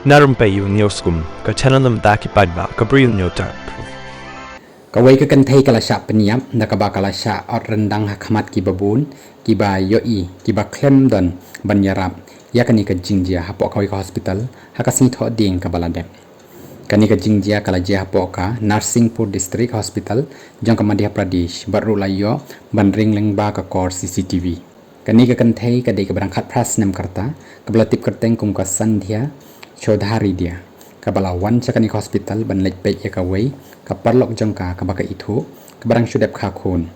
Narum payu nioskum, ka chananam daki padba, ka bril nyotar. Kawai ke kentai kalasya peniap da kaba kalasya ot rendang hakmat ki babun ki ba yoi ki ba klem don banyarap ya kani ka jingjia hapok kawai ka hospital hakasni tho ding ka baladep kani ka jingjia kala jia hapok ka Narsingpur district hospital jong ka Madhya Pradesh baru layo bandring lengba ka kor CCTV kani ka kentai ka dei ka berangkat pras nem karta ka belatip kerteng kum ka Sandhya Chaudhary dia kabala wan chakani hospital ban lek pe ya kawai ka parlok jongka ka baka itu ka barang syudep kha khun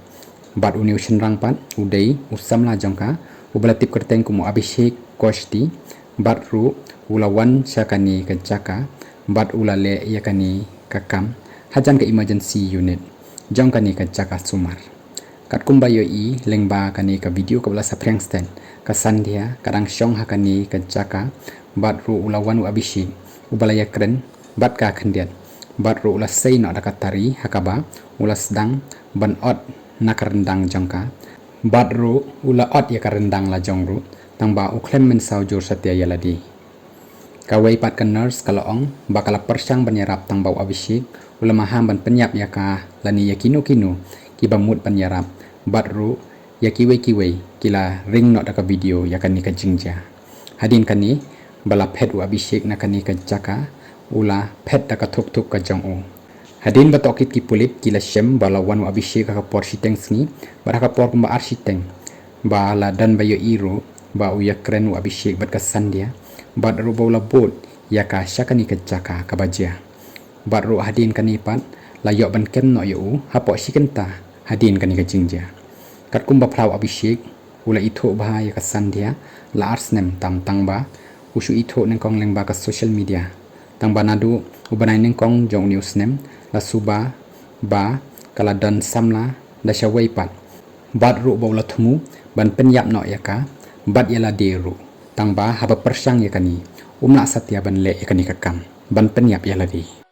bat uniu shinrang pat udai usamla jongka ubalatip kerteng kumu Abhishek Koshti bat ru ulawan chakani ka jaka bat ulale yakani ka kam hajan ka emergency unit jongkani ka jaka sumar kat kumbayo i lengba kani ka video ka bala saprengsten ka Sandhya kadang syong hakani ka jaka bat ru ulawan Abhishek ubalaya keren bat ka khendiat bat ru ulas sei no dakatari hakaba ulas dang ban ot nakarendang jongka bat ru ula ot ya karendang la jongru tangba uklem men saujur satya yaladi kawai pat kan nurse kalaong bakala persang banyarap tangbau Abhishek ula maham ban penyap ya ka lani yakino kino kibamut banyarap bat ru yakiwe kiwe kila ring no daka video yakani ka jingja hadin kani bala phet u Abhishek nakani ka jaka ula phet daka thuk thuk ka jong u hadin batokit ki pulip kila shem bala wan u Abhishek ka por siteng sni baraka por kumba arsiteng bala dan bayo iro ba u yakren u Abhishek bat ka Sandhya bat ru bola bot yaka syakani ka jaka ka bajia bat ru hadin kani pat layok ban ken no yu hapo sikenta hadin kani ka jingja kat kumba plau Abhishek ula itho bahaya ka Sandhya la arsnem tam tangba usu itho nengkong lengba ka social media tangba nadu ubanai nengkong jong news nem la suba ba kala dan samla da shawai pat bat ru bola thumu ban penyap no yaka bat yala deru tangba haba persang yakani umna satya ban le yakani kakam ban penyap yala di